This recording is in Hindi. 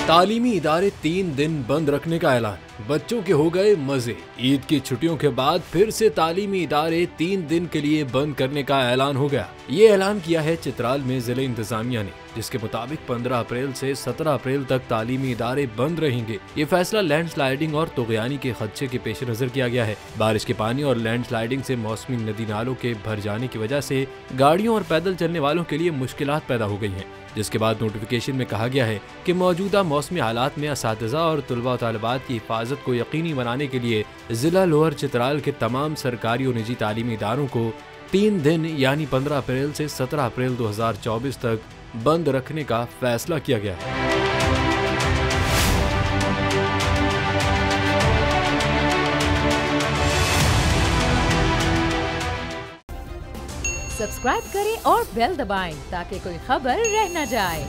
तालीमी इदारे 3 दिन बंद रखने का ऐलान, बच्चों के हो गए मजे। ईद की छुट्टियों के बाद फिर से तालीमी इदारे 3 दिन के लिए बंद करने का ऐलान हो गया। ये ऐलान किया है चित्राल में जिले इंतजामिया ने, जिसके मुताबिक 15 अप्रैल से 17 अप्रैल तक तालीमी इदारे बंद रहेंगे। ये फैसला लैंडस्लाइडिंग और तुगयानी के खदशे के पेश नजर किया गया है। बारिश के पानी और लैंडस्लाइडिंग से मौसमी नदी नालों के भर जाने की वजह से गाड़ियों और पैदल चलने वालों के लिए मुश्किलात पैदा हो गई हैं। जिसके बाद नोटिफिकेशन में कहा गया है कि मौजूदा मौसमी हालात में असातिज़ा और तुलबा तालिबात की हिफाजत को यकीनी बनाने के लिए जिला लोअर चित्राल के तमाम सरकारी और निजी तालीमी इदारों को 3 दिन यानी 15 अप्रैल से 17 अप्रैल 2024 तक बंद रखने का फैसला किया गया है। सब्सक्राइब करें और बेल दबाएं ताकि कोई खबर रह न जाए।